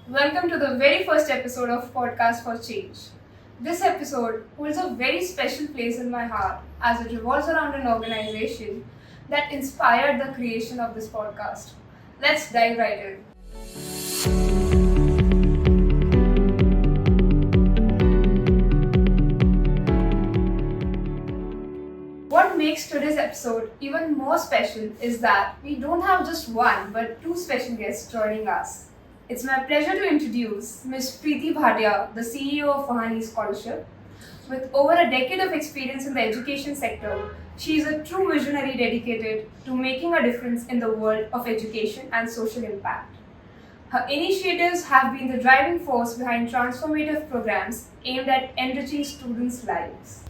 Welcome to the very first episode of Podcast for Change. This episode holds a very special place in my heart as it revolves around an organization that inspired the creation of this podcast. Let's dive right in. What makes today's episode even more special is that we don't have just one but two special guests joining us. It's my pleasure to introduce Ms. Preeti Bhatia, the CEO of Vahani Scholarship. With over a decade of experience in the education sector, she is a true visionary dedicated to making a difference in the world of education and social impact. Her initiatives have been the driving force behind transformative programs aimed at enriching students' lives.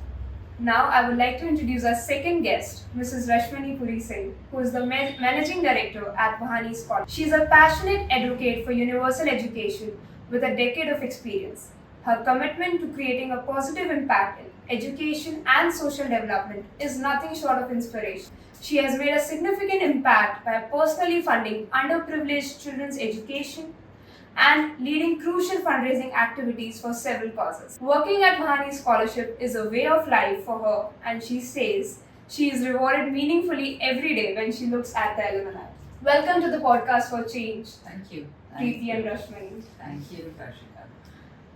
Now, I would like to introduce our second guest, Mrs. Rashmani Puri Singh, who is the Managing Director at Vahani Scholarship. She is a passionate advocate for universal education with a decade of experience. Her commitment to creating a positive impact in education and social development is nothing short of inspiration. She has made a significant impact by personally funding underprivileged children's education and leading crucial fundraising activities for several causes. Working at Vahani Scholarship is a way of life for her, and she says she is rewarded meaningfully every day when she looks at the alumni. Welcome to the Podcast for Change. Thank you. Preeti and Rashmani. Thank you, Rashika.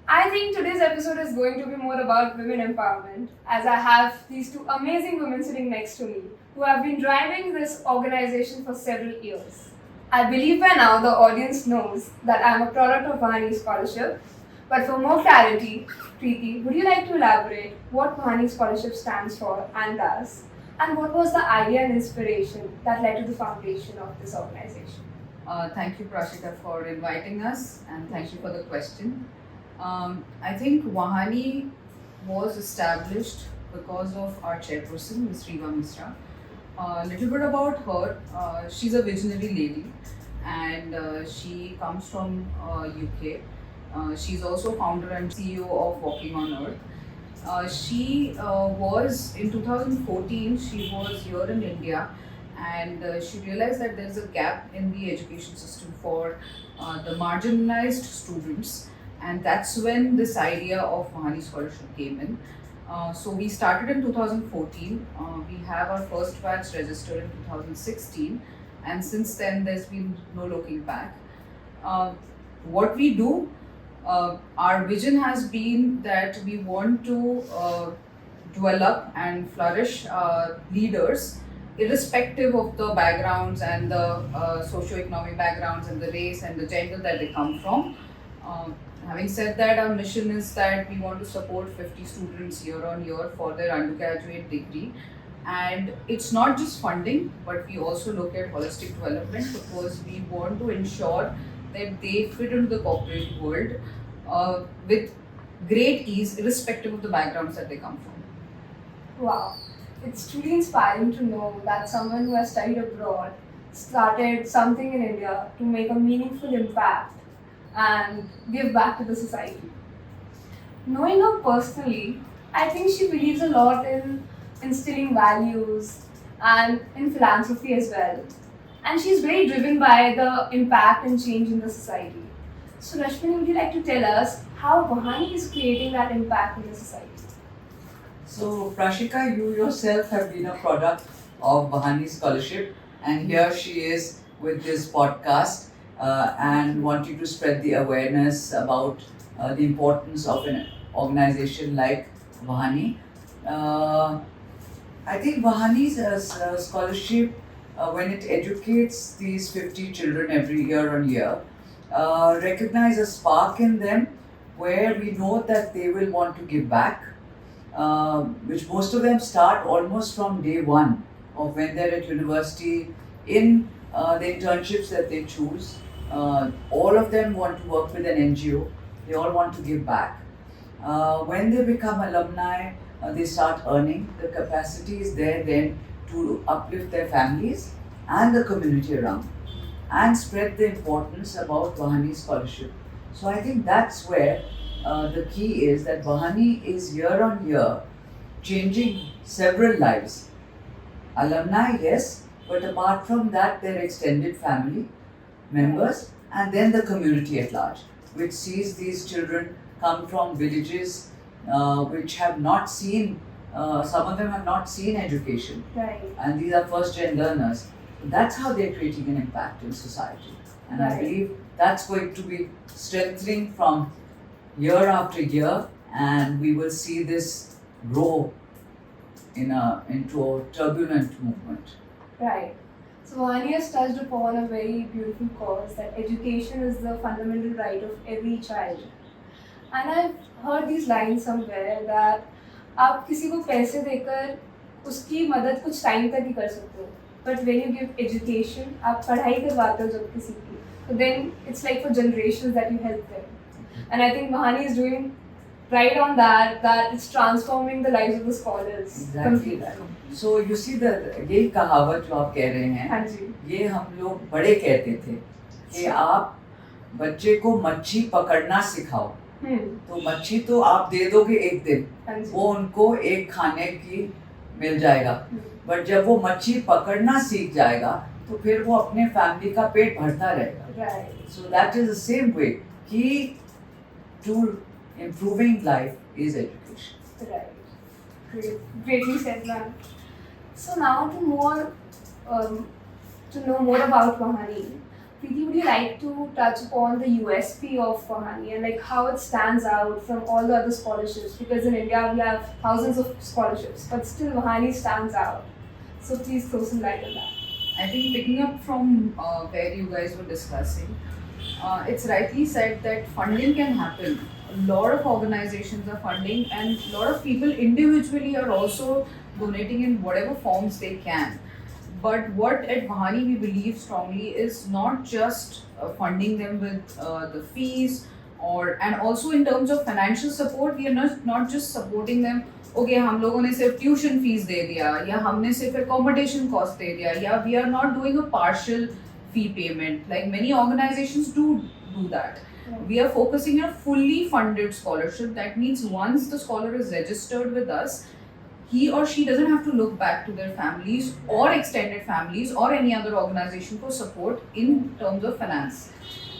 I think today's episode is going to be more about women empowerment, as I have these two amazing women sitting next to me who have been driving this organization for several years. I believe by now the audience knows that I am a product of Vahani Scholarship, but for more clarity, Preeti, would you like to elaborate what Vahani Scholarship stands for and does, and what was the idea and inspiration that led to the foundation of this organization? Thank you, Prashika, for inviting us, and thank you for the question. I think Vahani was established because of our chairperson, Ms. Riva Misra. A little bit about her. She's a visionary lady, and she comes from UK. She's also founder and CEO of Walking on Earth. She was in 2014. She was here in India, and she realized that there's a gap in the education system for the marginalized students, and that's when this idea of Vahani Scholarship came in. So we started in 2014. We have our first batch registered in 2016, and since then there's been no looking back. What we do, our vision has been that we want to develop and flourish leaders irrespective of the backgrounds and the socio-economic backgrounds and the race and the gender that they come from. Having said that, our mission is that we want to support 50 students year on year for their undergraduate degree. And it's not just funding, but we also look at holistic development because we want to ensure that they fit into the corporate world with great ease, irrespective of the backgrounds that they come from. Wow, it's truly inspiring to know that someone who has studied abroad started something in India to make a meaningful impact and give back to the society. Knowing her personally, I think she believes a lot in instilling values and in philanthropy as well. And she's very driven by the impact and change in the society. So Rashmani, would you like to tell us how Vahani is creating that impact in the society? So, Prashika, you yourself have been a product of Vahani Scholarship, and here she is with this podcast and wanting to spread the awareness about the importance of an organization like Vahani. I think Vahani's scholarship, when it educates these 50 children every year on year, recognize a spark in them where we know that they will want to give back, which most of them start almost from day one of when they're at university in the internships that they choose. All of them want to work with an NGO. They all want to give back. When they become alumni, they start earning. The capacity is there then to uplift their families and the community around and spread the importance about Vahani Scholarship. So I think that's where the key is that Vahani is year on year changing several lives. Alumni, yes, but apart from that, their extended family members and then the community at large. which sees these children come from villages which have not seen, some of them have not seen education, Right. and these are first gen learners. That's how they're creating an impact in society. And I Right. believe that's going to be strengthening from year after year, and we will see this grow into a turbulent movement. Right. So Vahani has touched upon a very beautiful cause, that education is the fundamental right of every child. And I've heard these lines somewhere that आप किसी को पैसे देकर उसकी मदद कुछ time तक ही कर सकते हो, but when you give education, आप पढ़ाई करवाते हो जब किसी की, so then it's like for generations that you help them. And I think Vahani is doing right on that it's transforming the lives of the scholars. Exactly that. So you see यही कहावत जो आप कह रहे हैं, हाँ जी. ये हम लोग बड़े कहते थे कि आप बच्चे को मच्छी पकड़ना सिखाओ, तो मच्छी तो आप दे दोगे एक दिन, हाँ जी. वो उनको एक खाने की मिल जाएगा, बट जब वो मच्छी पकड़ना सीख जाएगा तो फिर वो अपने फैमिली का पेट भरता रहेगा. Right. So that is the same way. Key to improving life is education. Right. Greatly said, ma'am. So now to know more about Vahani, Preeti, would you like to touch upon the USP of Vahani and like how it stands out from all the other scholarships? Because in India we have thousands of scholarships, but still Vahani stands out. So please throw some light on that. I think picking up from where you guys were discussing, it's rightly said that funding can happen. A lot of organizations are funding, and a lot of people individually are also donating in whatever forms they can. But what at Vahani we believe strongly is not just funding them with the fees, and also in terms of financial support, we are not just supporting them. Okay, हम लोगों ने सिर्फ tuition fees दे दिया, या हमने सिर्फ accommodation cost दे दिया, या we are not doing a partial fee payment like many organizations do that. We are focusing on a fully funded scholarship. That means once the scholar is registered with us, he or she doesn't have to look back to their families or extended families or any other organization for support in terms of finance.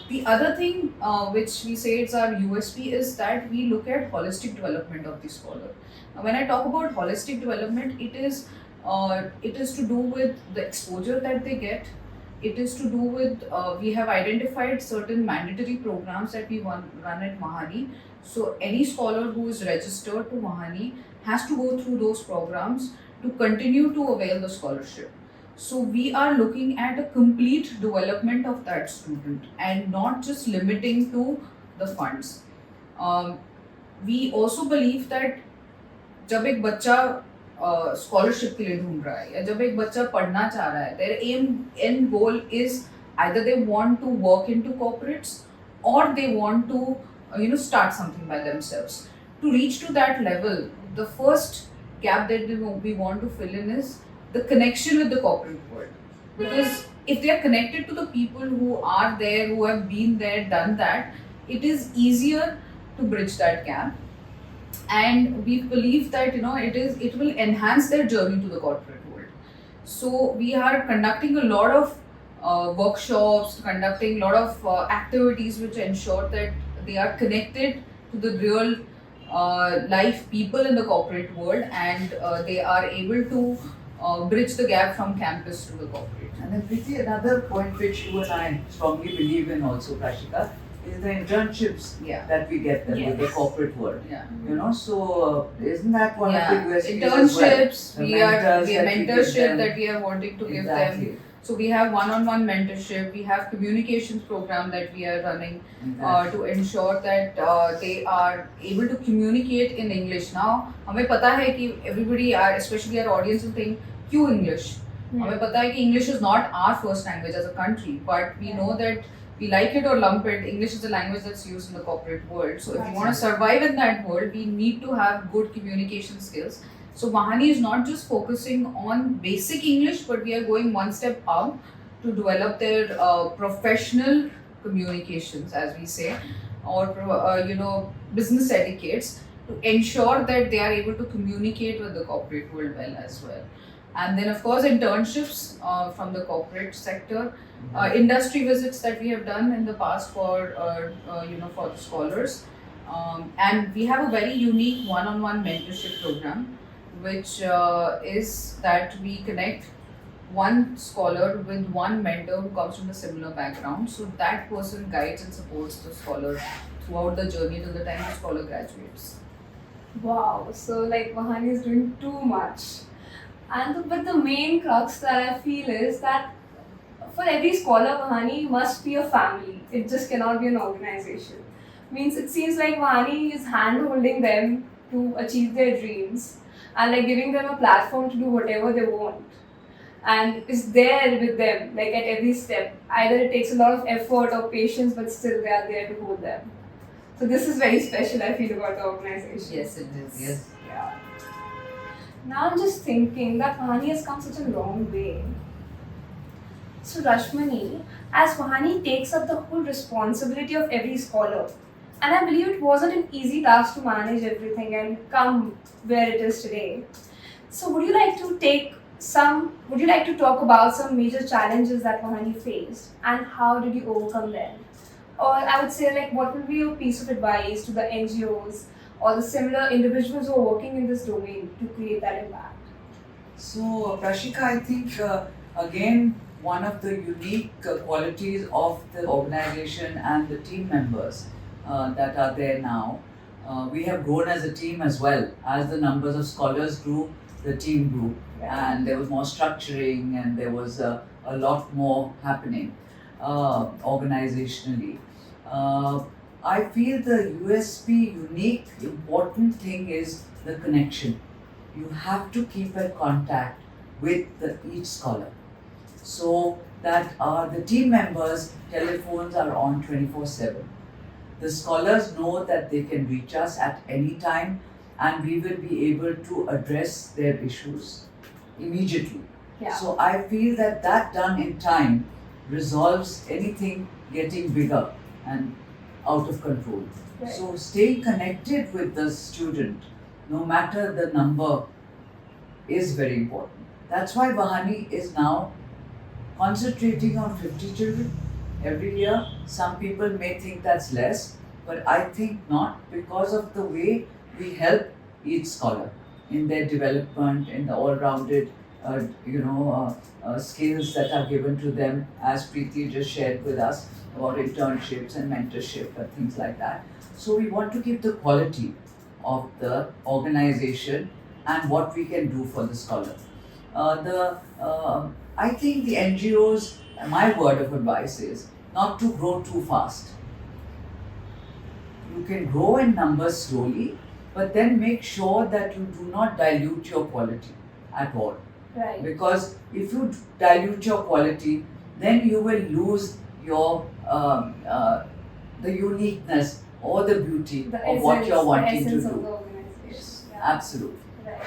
The other thing which we say is our USP is that we look at holistic development of the scholar. Now, when I talk about holistic development, it is to do with the exposure that they get. It is to do with, we have identified certain mandatory programs that we run at Vahani. So any scholar who is registered to Vahani has to go through those programs to continue to avail the scholarship. So we are looking at a complete development of that student and not just limiting to the funds. We also believe that जब एक बच्चा scholarship के लिए ढूंढ रहा है या जब एक बच्चा पढ़ना चाह रहा है, their end goal is either they want to work into corporates or they want to start something by themselves. To reach to that level, the first gap that we want to fill in is the connection with the corporate world. Because if they are connected to the people who are there, who have been there, done that, it is easier to bridge that gap. And we believe that it will enhance their journey to the corporate world. So we are conducting a lot of workshops, conducting a lot of activities which ensure that they are connected to the real life people in the corporate world, and they are able to bridge the gap from campus to the corporate. And then Preeti, another point which you and I strongly believe in also, Prashika, is the internships that we get them with the corporate world. So isn't that one of the USPs internships, as well? we have mentorship that we are wanting to give them. So we have one-on-one mentorship, we have communications program that we are running to ensure that they are able to communicate in English. Now, हमें पता है कि everybody, especially our audience, will think, क्यों English? हमें पता है कि English is not our first language as a country, but we know that we like it or lump it, English is a language that's used in the corporate world. So if you want to survive in that world, we need to have good communication skills. So Vahani is not just focusing on basic English, but we are going one step up to develop their professional communications, as we say, or business etiquettes, to ensure that they are able to communicate with the corporate world well as well. And then, of course, internships from the corporate sector, industry visits that we have done in the past for for the scholars, and we have a very unique one-on-one mentorship program, which is that we connect one scholar with one mentor who comes from a similar background. So that person guides and supports the scholar throughout the journey till the time the scholar graduates. Wow, so like Vahani is doing too much. But the main crux that I feel is that for every scholar, Vahani must be a family. It just cannot be an organization. Means it seems like Vahani is hand holding them to achieve their dreams and like giving them a platform to do whatever they want. And is there with them like at every step. Either it takes a lot of effort or patience, but still they are there to hold them. So this is very special, I feel, about the organization. Yes, it is. Yes. Yeah. Now I'm just thinking that Vahani has come such a long way. So Rashmani, as Vahani takes up the whole responsibility of every scholar, and I believe it wasn't an easy task to manage everything and come where it is today. So would you like to talk about some major challenges that Vahani faced and how did you overcome them? Or I would say like what would be your piece of advice to the NGOs or the similar individuals who are working in this domain to create that impact? So, Prashika, I think again, one of the unique qualities of the organization and the team members that are there now, we have grown as a team as well. As the numbers of scholars grew, the team grew, and there was more structuring and there was a lot more happening organizationally. I feel the USP, unique, important thing is the connection. You have to keep in contact with each scholar. So that the team members' telephones are on 24/7. The scholars know that they can reach us at any time and we will be able to address their issues immediately. Yeah. So I feel that done in time resolves anything getting bigger and out of control. Right. So staying connected with the student, no matter the number, is very important. That's why Vahani is now concentrating on 50 children every year. Some people may think that's less, but I think not, because of the way we help each scholar in their development, in the all-rounded skills that are given to them, as Preeti just shared with us about internships and mentorship and things like that. So we want to keep the quality of the organization and what we can do for the scholar. I think the NGOs, my word of advice is not to grow too fast. You can grow in numbers slowly, but then make sure that you do not dilute your quality at all. Right. Because if you dilute your quality, then you will lose your the uniqueness or the beauty of what you're wanting to the essence do. of the organization. Yeah. Absolutely. Right.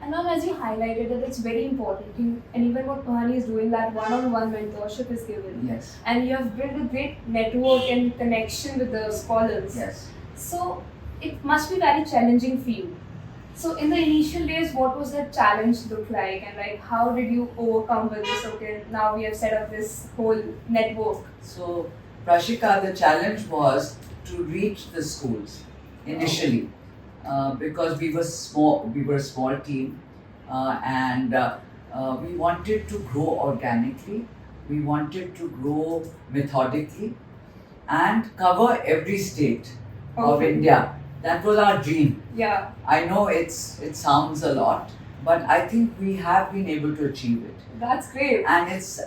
And now, as you highlighted, that it's very important, and even what Vahani is doing, that one-on-one mentorship is given. Yes. And you have built a great network and connection with the scholars. Yes. So it must be very challenging for you. So in the initial days, what was that challenge look like, and like how did you overcome with this? Okay, now we have set up this whole network. So, Prashika, the challenge was to reach the schools initially, because we were a small team, and we wanted to grow organically. We wanted to grow methodically and cover every state of Okay. India. That was our dream. Yeah, I know it sounds a lot, but I think we have been able to achieve it. that's great. And it's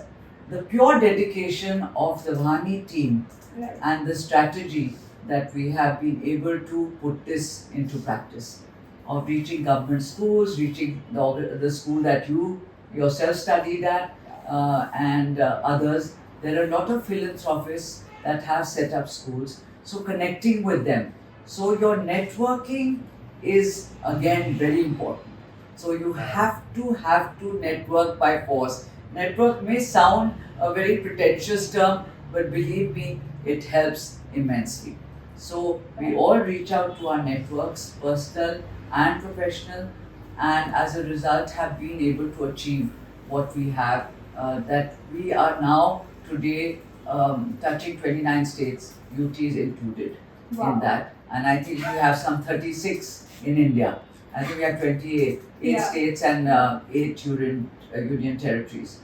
the pure dedication of the Vahani team Right. and the strategy that we have been able to put this into practice, of reaching government schools, reaching the school that you yourself studied at, and others. There are a lot of philanthropists that have set up schools, so connecting with them. So your networking is again very important. So you have to network by force. Network may sound a very pretentious term, but believe me, it helps immensely. So we all reach out to our networks, personal and professional, and as a result have been able to achieve what we have. That we are now today touching 29 states, UT is included in that, and I think we have some 36 in India. I think we have 28 states and 8 union territories.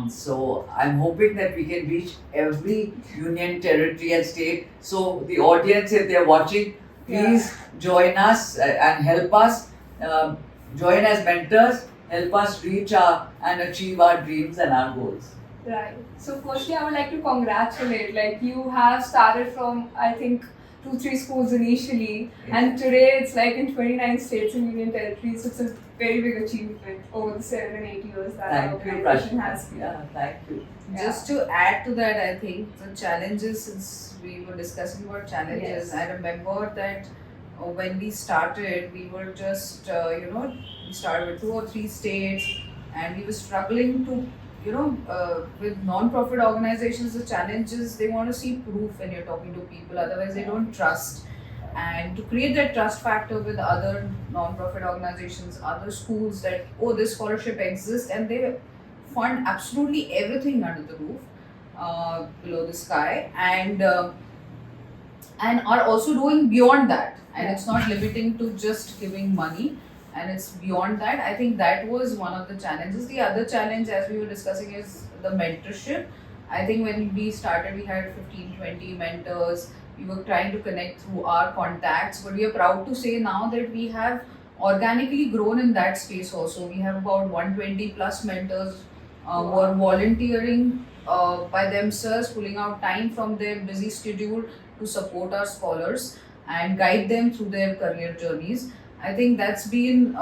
So I'm hoping that we can reach every union territory and state. So the audience, if they're watching, please join us and help us. Join as mentors, help us reach and achieve our dreams and our goals. Right. So firstly, I would like to congratulate. Like, you have started from, I think, 2-3 schools initially, and today it's like in 29 states and union territories. So it's a very big achievement over the 7 and 8 years that our organization has been. Yeah, thank you. Just to add to that, I think the challenges, since we were discussing about challenges, I remember that when we started, we were just, we started with 2 or 3 states, and we were struggling to, with non-profit organizations, the challenges, they want to see proof when you're talking to people, otherwise they don't trust. And to create that trust factor with other non-profit organizations, other schools, that, oh, this scholarship exists, and they fund absolutely everything under the roof, below the sky, and are also doing beyond that. And it's not limiting to just giving money, and it's beyond that. I think that was one of the challenges. The other challenge, as we were discussing, is the mentorship. I think when we started, we had 15-20 mentors. We were trying to connect through our contacts, but we are proud to say now that we have organically grown in that space also. We have about 120 plus mentors who are volunteering by themselves, pulling out time from their busy schedule to support our scholars and guide them through their career journeys. I think that's been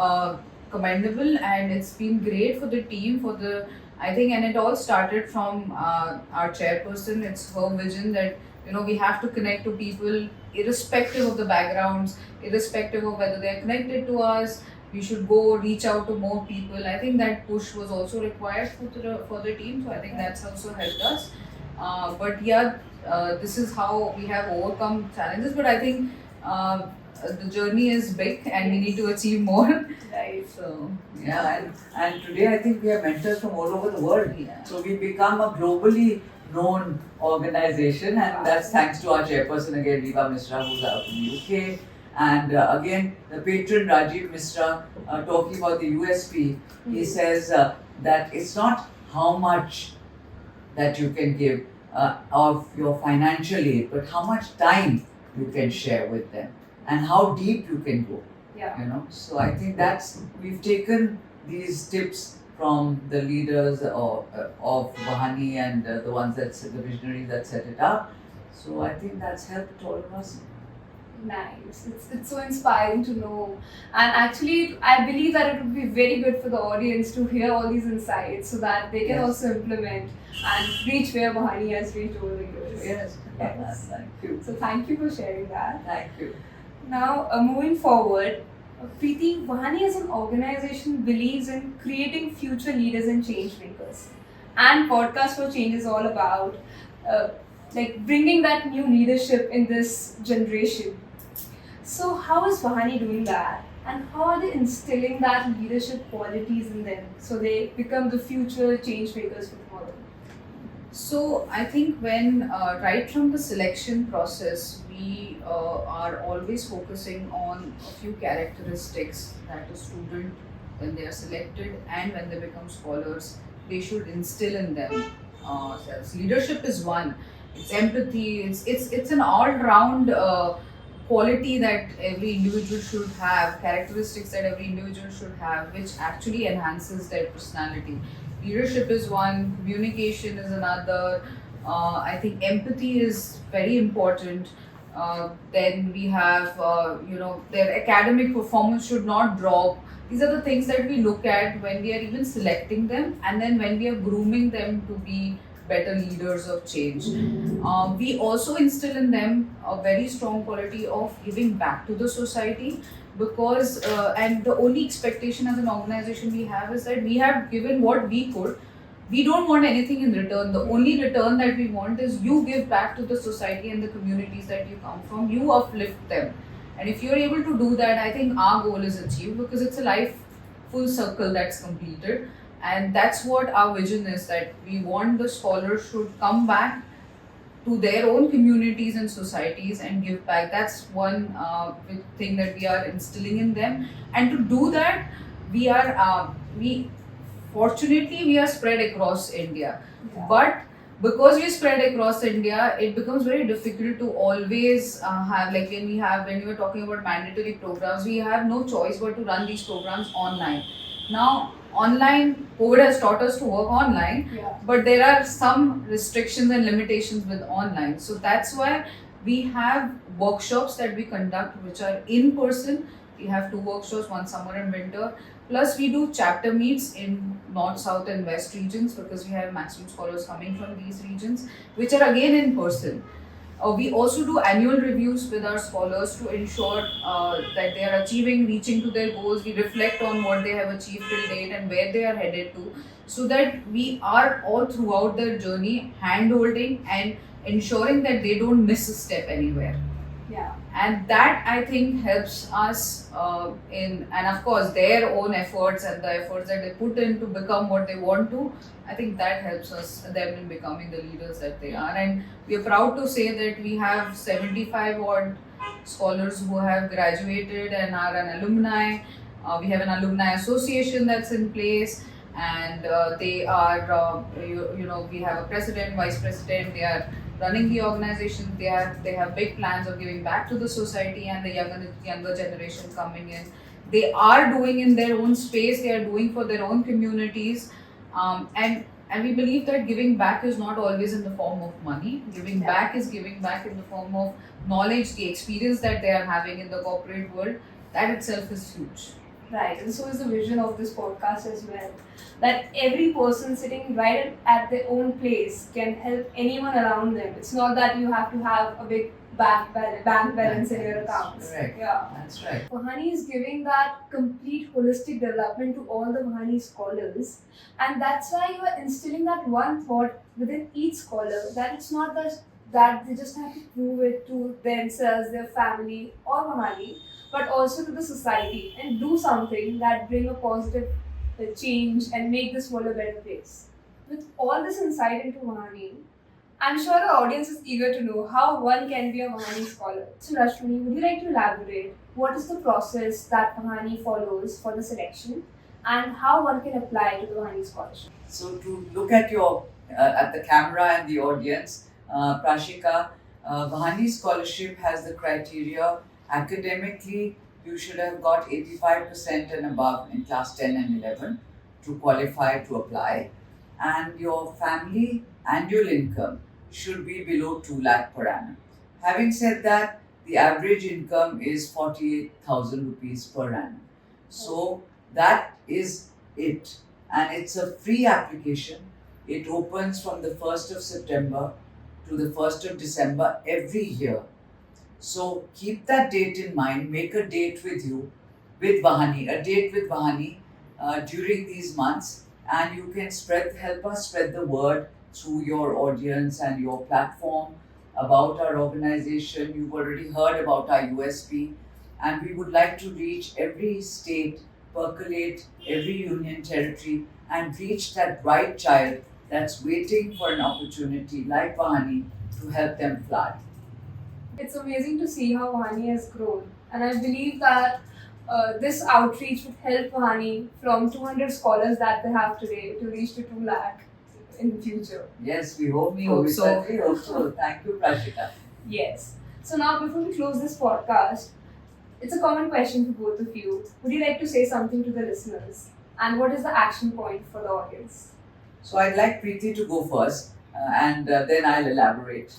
commendable, and it's been great for the team, and it all started from our chairperson. It's her vision that, we have to connect to people irrespective of the backgrounds, irrespective of whether they're connected to us. We should go reach out to more people. I think that push was also required for the team, so I think that's also helped us. This is how we have overcome challenges, but I think the journey is big and we need to achieve more. Right. So, and today I think we have mentors from all over the world. Yeah. So we become a globally known organization, and that's thanks to our chairperson again, Riva Misra, who's out in the UK. And again, the patron Rajiv Misra, talking about the USP, he says that it's not how much that you can give of your financial aid, but how much time you can share with them and how deep you can go. Yeah. So I think we've taken these tips from the leaders of Vahani and the ones the visionaries that set it up. So I think that's helped all of us. Nice. It's so inspiring to know. And actually, I believe that it would be very good for the audience to hear all these insights so that they can also implement and reach where Vahani has reached over the years. Yes. Thank you. So thank you for sharing that. Thank you. Now, moving forward, Preeti, Vahani as an organization believes in creating future leaders and change makers. And Podcast for Change is all about bringing that new leadership in this generation. So how is Vahani doing that? And how are they instilling that leadership qualities in them so they become the future change makers for tomorrow? So I think when right from the selection process, we are always focusing on a few characteristics that a student, when they are selected and when they become scholars, they should instill in themselves. Leadership is one. It's empathy. It's an all-round quality that every individual should have, characteristics that every individual should have, which actually enhances their personality. Leadership is one, communication is another. I think empathy is very important. Then we have, their academic performance should not drop. These are the things that we look at when we are even selecting them, and then when we are grooming them to be better leaders of change. We also instill in them a very strong quality of giving back to the society, because and the only expectation as an organization we have is that we have given what we could. We don't want anything in return. The only return that we want is you give back to the society and the communities that you come from. You uplift them. And if you're able to do that, I think our goal is achieved, because it's a life full circle that's completed. And that's what our vision is, that we want the scholars should come back to their own communities and societies and give back. That's one thing that we are instilling in them. And to do that, we fortunately we are spread across India. Yeah. But because we spread across India, it becomes very difficult to always have, like when you were talking about mandatory programs, we have no choice but to run these programs online. Now, online, COVID has taught us to work online, Yeah. but there are some restrictions and limitations with online. So that's why we have workshops that we conduct which are in person. We have 2 workshops, one summer and winter. Plus we do chapter meets in north, south and west regions, because we have maximum scholars coming from these regions, which are again in person. We also do annual reviews with our scholars to ensure that they are reaching to their goals. We reflect on what they have achieved till date and where they are headed to, so that we are all throughout their journey hand-holding and ensuring that they don't miss a step anywhere. Yeah. And that, I think, helps us and of course their own efforts and the efforts that they put in to become what they want to. I think that helps them in becoming the leaders that they are. And we are proud to say that we have 75 odd scholars who have graduated and are an alumni. We have an alumni association that's in place, and they are we have a president, vice president. They are running the organization. They have big plans of giving back to the society and the younger generation coming in. They are doing in their own space. They are doing for their own communities, and we believe that giving back is not always in the form of money. Giving back is giving back in the form of knowledge, the experience that they are having in the corporate world. That itself is huge. Right, and so is the vision of this podcast as well. That every person sitting right at their own place can help anyone around them. It's not that you have to have a big bank balance in your accounts. Correct. Yeah. That's right. Vahani is giving that complete holistic development to all the Vahani scholars, and that's why you are instilling that one thought within each scholar, that it's not that they just have to prove it to themselves, their family, or Vahani, but also to the society, and do something that bring a positive change and make this world a better place. With all this insight into Vahani, I'm sure the audience is eager to know how one can be a Vahani scholar. So Rashmani, would you like to elaborate what is the process that Vahani follows for the selection and how one can apply to the Vahani scholarship? So to look at at the camera and the audience, Prashika, Vahani Scholarship has the criteria. Academically, you should have got 85% and above in class 10 and 11 to qualify to apply, and your family annual income should be below 2 lakh per annum. Having said that, the average income is 48,000 rupees per annum. So that is it, and it's a free application. It opens from the 1st of September to the 1st of December every year. So keep that date in mind, make a date with Vahani during these months, and you can help us spread the word through your audience and your platform about our organization. You've already heard about our USP, and we would like to reach every state, percolate every union territory, and reach that right child that's waiting for an opportunity like Vahani to help them fly. It's amazing to see how Vahani has grown, and I believe that this outreach would help Vahani from 200 scholars that they have today to reach to 2 lakh in the future. Yes, we hope We so. hope We so. certainly hope so. Thank you, Prashika. Yes. So now, before we close this podcast, it's a common question to both of you. Would you like to say something to the listeners? And what is the action point for the audience? So I'd like Preeti to go first, and then I'll elaborate.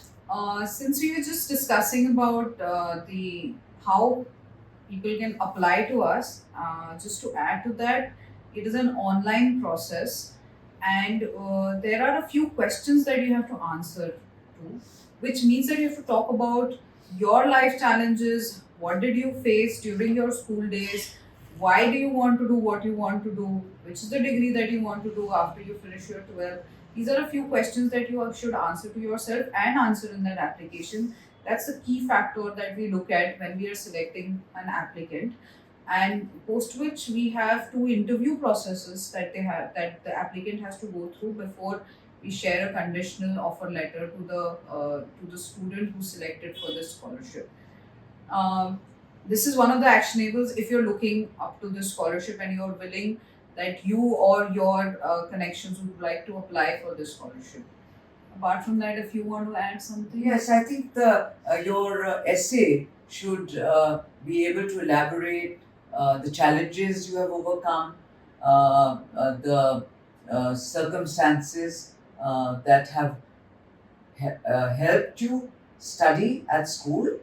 Since we were just discussing about how people can apply to us, just to add to that, it is an online process, and there are a few questions that you have to answer to, which means that you have to talk about your life challenges. What did you face during your school days? Why do you want to do what you want to do? Which is the degree that you want to do after you finish your 12th? These are a few questions that you should answer to yourself and answer in that application. That's the key factor that we look at when we are selecting an applicant. and post which we have 2 interview processes that the applicant has to go through before we share a conditional offer letter to the student who selected for this scholarship. This is one of the actionables if you're looking up to this scholarship and you're willing that you or your connections would like to apply for this scholarship. Apart from that, if you want to add something. Yes, I think your essay should be able to elaborate the challenges you have overcome, the circumstances that have helped you study at school,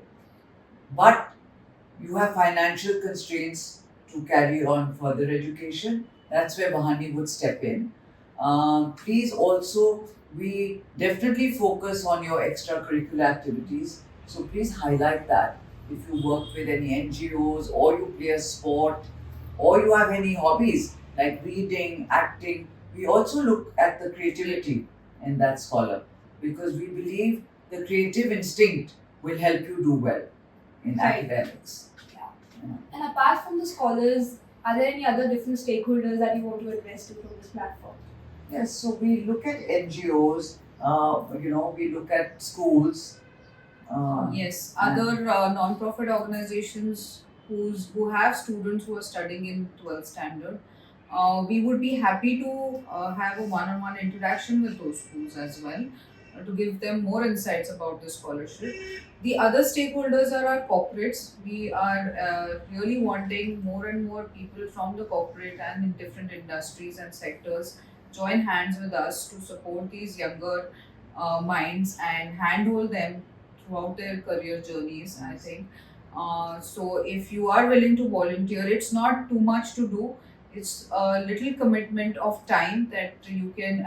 but you have financial constraints to carry on further education. That's where Vahani would step in. Please also, we definitely focus on your extracurricular activities. So please highlight that. If you work with any NGOs or you play a sport or you have any hobbies like reading, acting, we also look at the creativity in that scholar because we believe the creative instinct will help you do well in Right. academics. And apart from the scholars, are there any other different stakeholders that you want to address to from this platform? Yes, so we look at NGOs, we look at schools. Yes, and- other non-profit organizations who have students who are studying in 12th standard. We would be happy to have a one-on-one interaction with those schools as well to give them more insights about the scholarship. The other stakeholders are our corporates. We are really wanting more and more people from the corporate and in different industries and sectors join hands with us to support these younger minds and handhold them throughout their career journeys, I think. So if you are willing to volunteer, it's not too much to do. It's a little commitment of time that you can,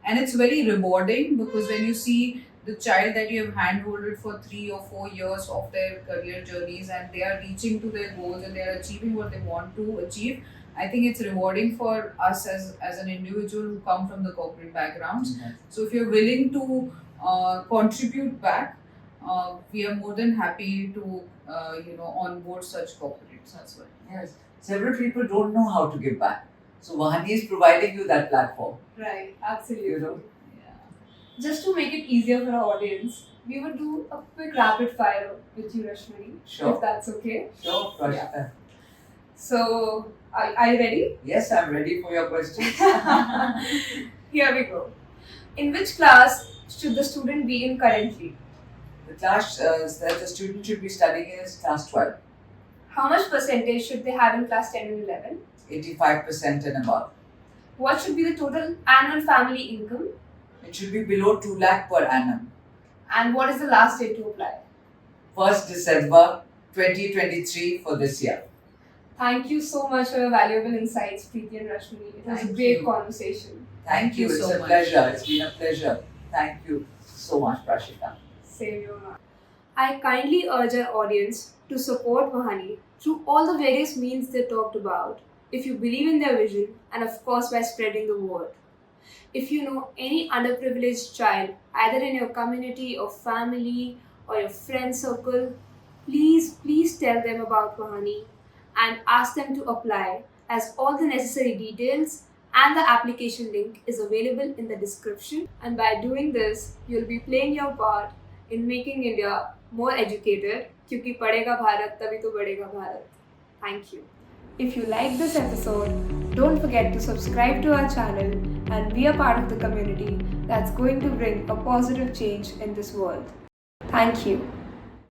and it's very rewarding because when you see the child that you have handholded for 3 or 4 years of their career journeys and they are reaching to their goals and they are achieving what they want to achieve, I think it's rewarding for us as an individual who come from the corporate backgrounds. So if you're willing to contribute back, we are more than happy to onboard such corporates as well. Yes, several people don't know how to give back. So Vahani is providing you that platform. Right, absolutely. You know. Just to make it easier for our audience, we would do a quick rapid fire with you, Rashmani, Sure. if that's okay. Sure, Prashita. So, are you ready? Yes, I'm ready for your questions. Here we go. In which class should the student be in currently? The class that the student should be studying in is class 12, How much percentage should they have in class 10 and 11? 85% and above. What should be the total annual family income? It should be below 2 lakh per annum. And what is the last date to apply? 1st December 2023 for this year. Thank you so much for your valuable insights, Preeti and Rashmani. It was a Thank great you. conversation. Thank you. It's so a much. pleasure. It's been a pleasure. Thank you so much, Prashita. Save your mark. I kindly urge our audience to support Vahani through all the various means they talked about, if you believe in their vision, and of course by spreading the word. If you know any underprivileged child, either in your community or family or your friend circle, please tell them about Vahani and ask them to apply, as all the necessary details and the application link is available in the description. And by doing this, you'll be playing your part in making India more educated, क्योंकि पढ़ेगा भारत तभी तो बढ़ेगा Bharat. Thank you. If you like this episode, don't forget to subscribe to our channel and be a part of the community that's going to bring a positive change in this world. Thank you.